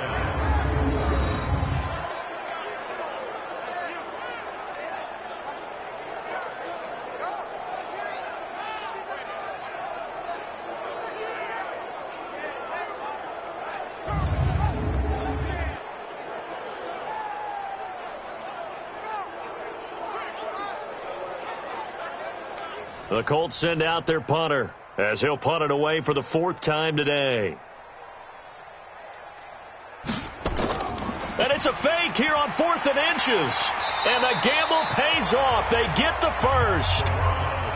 The Colts send out their punter as he'll punt it away for the 4th time today. And it's a fake here on 4th and inches. And the gamble pays off. They get the first.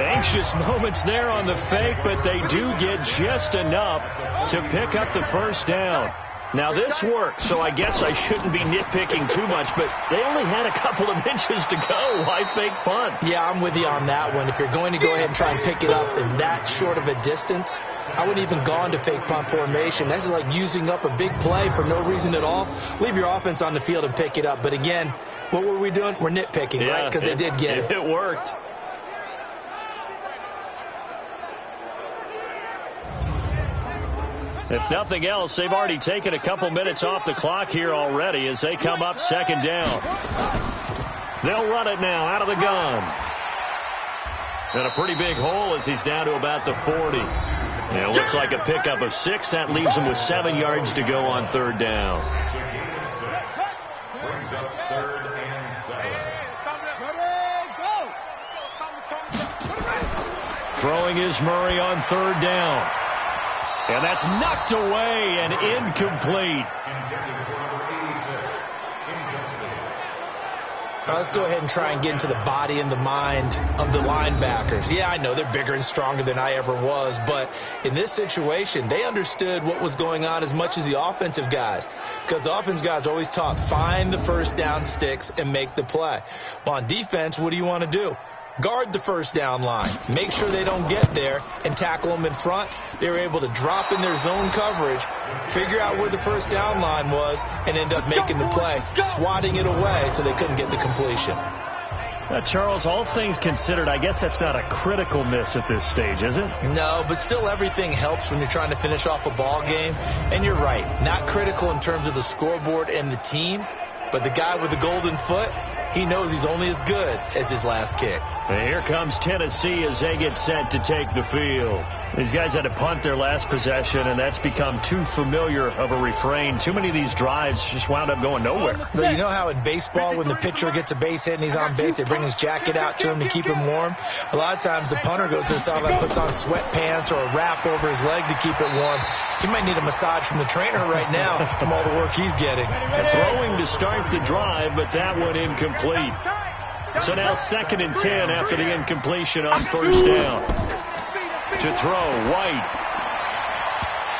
Anxious moments there on the fake, but they do get just enough to pick up the first down. Now, this works, so I guess I shouldn't be nitpicking too much, but they only had a couple of inches to go. Why fake punt? Yeah, I'm with you on that one. If you're going to go ahead and try and pick it up in that short of a distance, I wouldn't even gone to fake punt formation. This is like using up a big play for no reason at all. Leave your offense on the field and pick it up. But again, what were we doing? We're nitpicking, right? Because they did get it. It worked. If nothing else, they've already taken a couple minutes off the clock here already as they come up second down. They'll run it now out of the gun. And a pretty big hole as he's down to about the 40. And it looks like a pickup of 6. That leaves him with 7 yards to go on third down. Brings up 3rd and 7. Throwing is Murray on third down. And that's knocked away and incomplete. Now let's go ahead and try and get into the body and the mind of the linebackers. Yeah, I know they're bigger and stronger than I ever was, but in this situation, they understood what was going on as much as the offensive guys, because the offensive guys are always taught, find the first down sticks and make the play. Well, on defense, what do you want to do? Guard the first down line. Make sure they don't get there and tackle them in front. They were able to drop in their zone coverage, figure out where the first down line was, and end up making the play, swatting it away so they couldn't get the completion. Charles, all things considered, I guess that's not a critical miss at this stage, is it? No, but still everything helps when you're trying to finish off a ball game. And you're right, not critical in terms of the scoreboard and the team, but the guy with the golden foot, he knows he's only as good as his last kick. And here comes Tennessee as they get set to take the field. These guys had to punt their last possession, and that's become too familiar of a refrain. Too many of these drives just wound up going nowhere. But you know how in baseball, when the pitcher gets a base hit and he's on base, they bring his jacket out to him to keep him warm? A lot of times the punter goes to the sideline, puts on sweatpants or a wrap over his leg to keep it warm. He might need a massage from the trainer right now from all the work he's getting. Throwing to start the drive, but that one incomplete. So now 2nd and 10 after the incompletion on first down. To throw, White.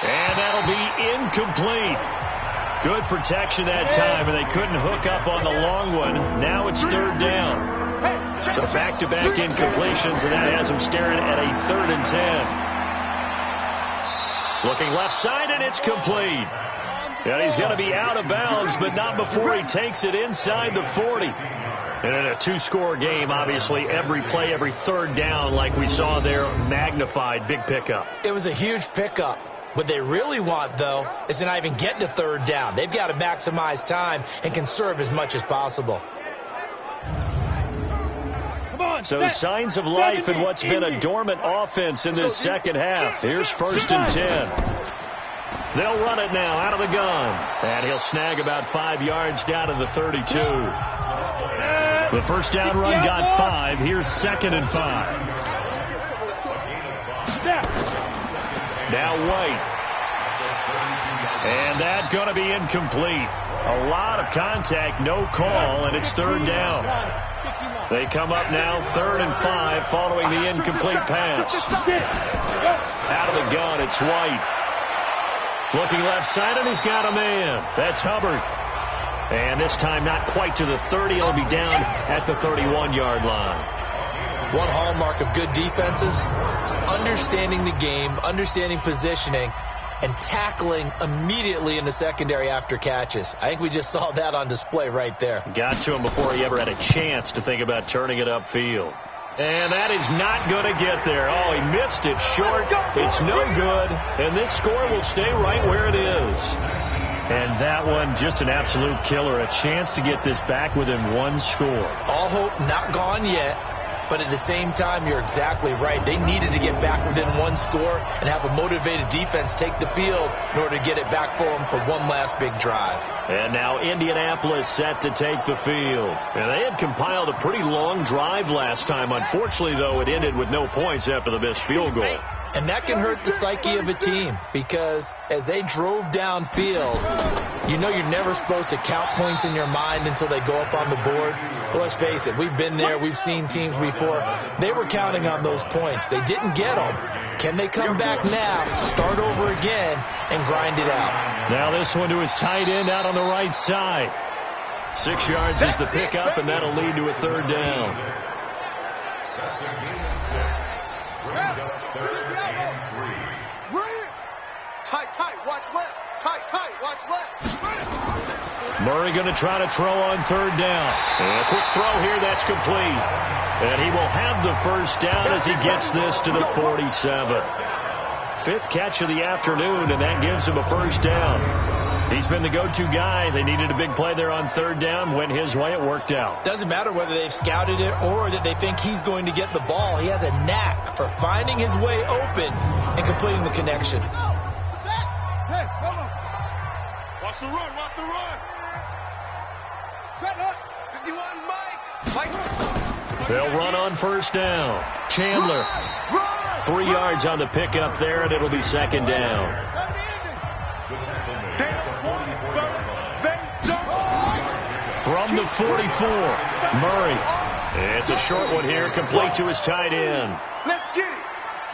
And that'll be incomplete. Good protection that time, and they couldn't hook up on the long one. Now it's 3rd down. So back-to-back incompletions, and that has them staring at a 3rd and 10. Looking left side, and it's complete. And he's going to be out of bounds, but not before he takes it inside the 40. And in a 2-score game, obviously, every play, every 3rd down, like we saw there, magnified, big pickup. It was a huge pickup. What they really want, though, is to not even get to 3rd down. They've got to maximize time and conserve as much as possible. So signs of life in what's been a dormant offense in this second half. Here's 1st and 10. They'll run it now out of the gun. And he'll snag about 5 yards down to the 32. The first down run got 5. Here's 2nd and 5. Now White. And that's going to be incomplete. A lot of contact, no call, and it's 3rd down. They come up now 3rd and 5 following the incomplete pass. Out of the gun, it's White. Looking left side, and he's got a man. That's Hubbard. And this time not quite to the 30. He'll be down at the 31-yard line. One hallmark of good defenses is understanding the game, understanding positioning, and tackling immediately in the secondary after catches. I think we just saw that on display right there. Got to him before he ever had a chance to think about turning it upfield. And that is not going to get there. Oh, he missed it short. It's no good. And this score will stay right where it is. And that one, just an absolute killer. A chance to get this back within 1 score. All hope not gone yet. But at the same time, you're exactly right. They needed to get back within 1 score and have a motivated defense take the field in order to get it back for them for one last big drive. And now Indianapolis set to take the field. And they had compiled a pretty long drive last time. Unfortunately, though, it ended with no points after the missed field goal. And that can hurt the psyche of a team because as they drove downfield, you know you're never supposed to count points in your mind until they go up on the board. But let's face it, we've been there. We've seen teams before. They were counting on those points. They didn't get them. Can they come back now, start over again, and grind it out? Now this one to his tight end out on the right side. 6 yards is the pickup, and that'll lead to a 3rd down. Tight, watch left. Tight, watch left. Murray going to try to throw on 3rd down. And a quick throw here, that's complete. And he will have the first down as he gets this to the 47. 5th catch of the afternoon, and that gives him a first down. He's been the go-to guy. They needed a big play there on 3rd down. Went his way, it worked out. Doesn't matter whether they've scouted it or that they think he's going to get the ball. He has a knack for finding his way open and completing the connection. Hey, come on. Watch the run. Set up. 51, Mike. They'll run on first down. Chandler, 3 yards on the pickup there, and it'll be second down. From the 44, Murray. It's a short one here, complete to his tight end. Let's get it.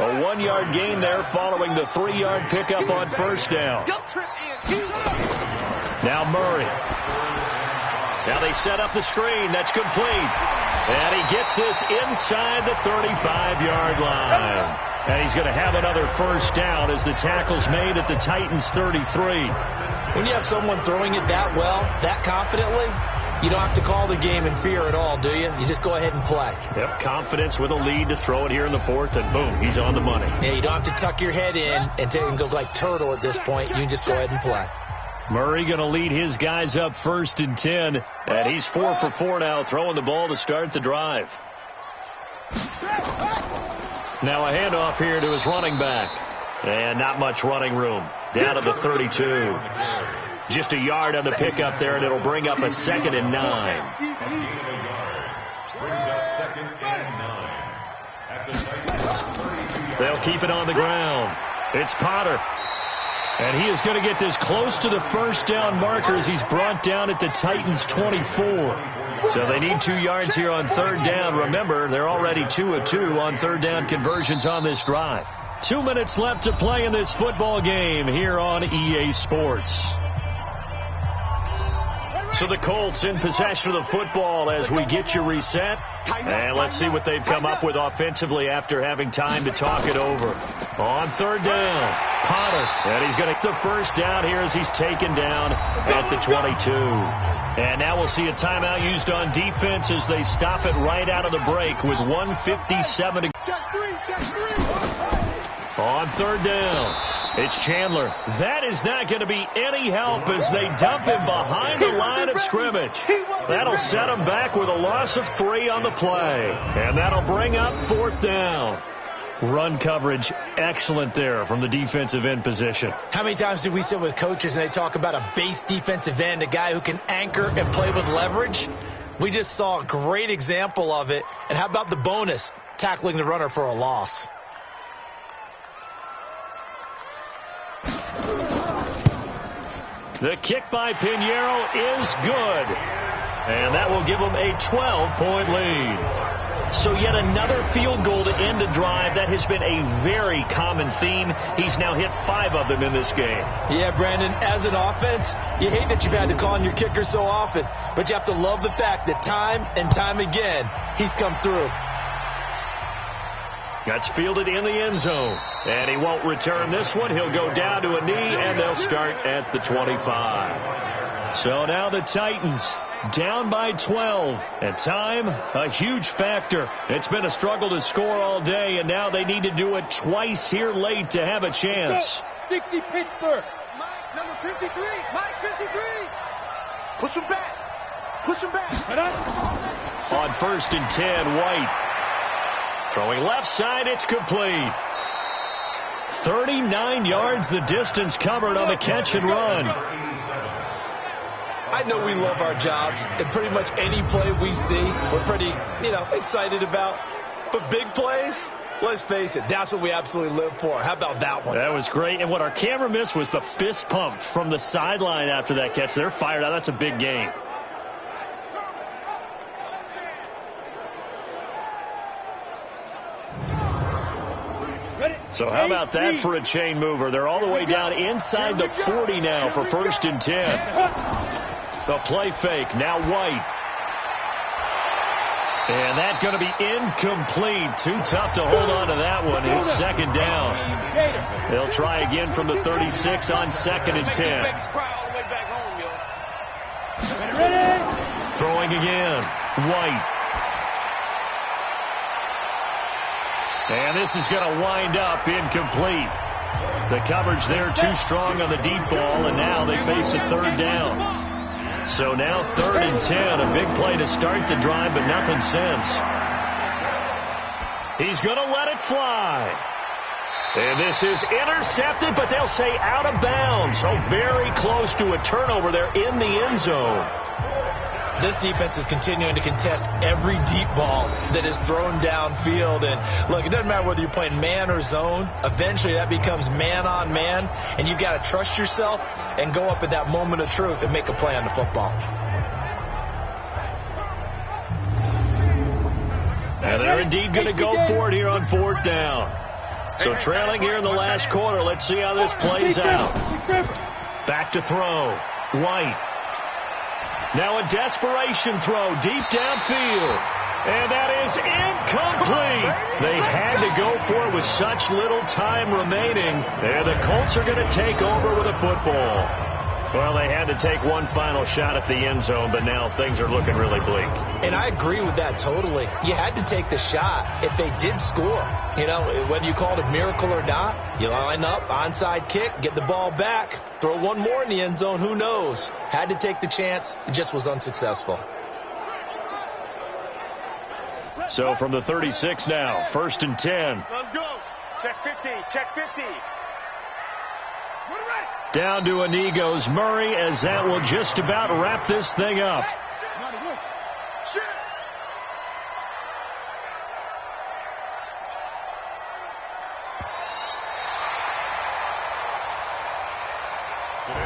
A 1-yard gain there following the 3-yard pickup on first down. Now Murray. Now they set up the screen. That's complete. And he gets this inside the 35-yard line. And he's going to have another first down as the tackle's made at the Titans' 33. When you have someone throwing it that well, that confidently, you don't have to call the game in fear at all, do you? You just go ahead and play. Yep, confidence with a lead to throw it here in the fourth, and boom, he's on the money. Yeah, you don't have to tuck your head in and go like turtle at this point. You can just go ahead and play. Murray going to lead his guys up 1st and 10, and he's 4 for 4 now, throwing the ball to start the drive. Now a handoff here to his running back, and not much running room. Down to the 32. Just a yard on the pickup there, and it'll bring up a 2nd and 9. They'll keep it on the ground. It's Potter. And he is going to get this close to the first down marker as he's brought down at the Titans' 24. So they need 2 yards here on 3rd down. Remember, they're already 2 of 2 on 3rd down conversions on this drive. 2 minutes left to play in this football game here on EA Sports. So the Colts in possession of the football as we get you reset. And let's see what they've come up with offensively after having time to talk it over. On 3rd down, Potter. And he's going to get the first down here as he's taken down at the 22. And now we'll see a timeout used on defense as they stop it right out of the break with 1:57 to go. On 3rd down, it's Chandler. That is not going to be any help as they dump him behind the line of scrimmage. That'll set him back with a loss of 3 on the play. And that'll bring up 4th down. Run coverage excellent there from the defensive end position. How many times do we sit with coaches and they talk about a base defensive end, a guy who can anchor and play with leverage? We just saw a great example of it. And how about the bonus, tackling the runner for a loss? The kick by Pinheiro is good. And that will give them a 12-point lead. So yet another field goal to end a drive. That has been a very common theme. He's now hit 5 of them in this game. Yeah, Brandon, as an offense, you hate that you've had to call on your kicker so often. But you have to love the fact that time and time again, he's come through. That's fielded in the end zone. And he won't return this one. He'll go down to a knee, and they'll start at the 25. So now the Titans down by 12. And time, a huge factor. It's been a struggle to score all day, and now they need to do it twice here late to have a chance. 60 Pittsburgh. Mike, number 53. Mike, 53. Push him back. Push him back. On 1st and 10, White. Throwing left side, it's complete. 39 yards the distance covered on the catch and run. I know we love our jobs, and pretty much any play we see, we're pretty, excited about. But big plays, let's face it, that's what we absolutely live for. How about that one? That was great. And what our camera missed was the fist pump from the sideline after that catch. They're fired out. That's a big game. So how about that for a chain mover? They're all the way down inside the 40 now for 1st and 10. The play fake, now White. And that's going to be incomplete. Too tough to hold on to that one. It's 2nd down. They'll try again from the 36 on 2nd and 10. Throwing again, White. And this is going to wind up incomplete. The coverage there too strong on the deep ball, and now they face a 3rd down. So now 3rd and 10, a big play to start the drive, but nothing since. He's going to let it fly. And this is intercepted, but they'll say out of bounds. So very close to a turnover there in the end zone. This defense is continuing to contest every deep ball that is thrown downfield. And look, it doesn't matter whether you're playing man or zone. Eventually that becomes man on man, and you've got to trust yourself and go up at that moment of truth and make a play on the football. And they're indeed going to go for it here on 4th down. So trailing here in the last quarter. Let's see how this plays out. Back to throw. White. Now a desperation throw deep downfield. And that is incomplete. They had to go for it with such little time remaining. And the Colts are going to take over with a football. Well, they had to take one final shot at the end zone, but now things are looking really bleak. And I agree with that totally. You had to take the shot if they did score. You know, whether you call it a miracle or not, you line up, onside kick, get the ball back, throw one more in the end zone, who knows? Had to take the chance. It just was unsuccessful. So from the 36 now, 1st and 10. Let's go. Check 50. Check 50. Down to a knee goes Murray, as that will just about wrap this thing up.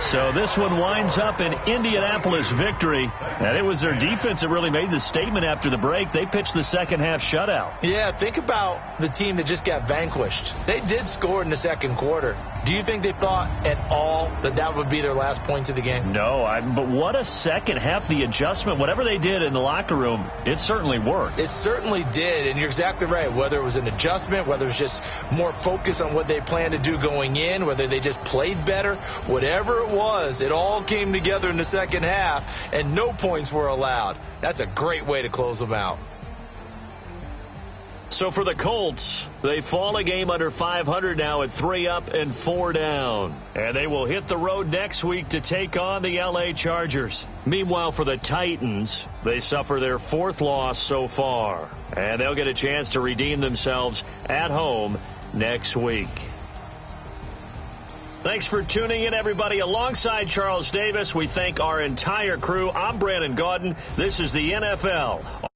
So this one winds up an Indianapolis victory, and it was their defense that really made the statement after the break. They pitched the second half shutout. Yeah, think about the team that just got vanquished. They did score in the second quarter. Do you think they thought at all that that would be their last point of the game? No, but what a second half. The adjustment, whatever they did in the locker room, it certainly worked. It certainly did, and you're exactly right. Whether it was an adjustment, whether it was just more focus on what they planned to do going in, whether they just played better, whatever it was, it all came together in the second half, and no points were allowed. That's a great way to close them out. So for the Colts, they fall a game under 500 now at 3 up and 4 down. And they will hit the road next week to take on the LA Chargers. Meanwhile, for the Titans, they suffer their 4th loss so far. And they'll get a chance to redeem themselves at home next week. Thanks for tuning in, everybody. Alongside Charles Davis, we thank our entire crew. I'm Brandon Gaudin. This is the NFL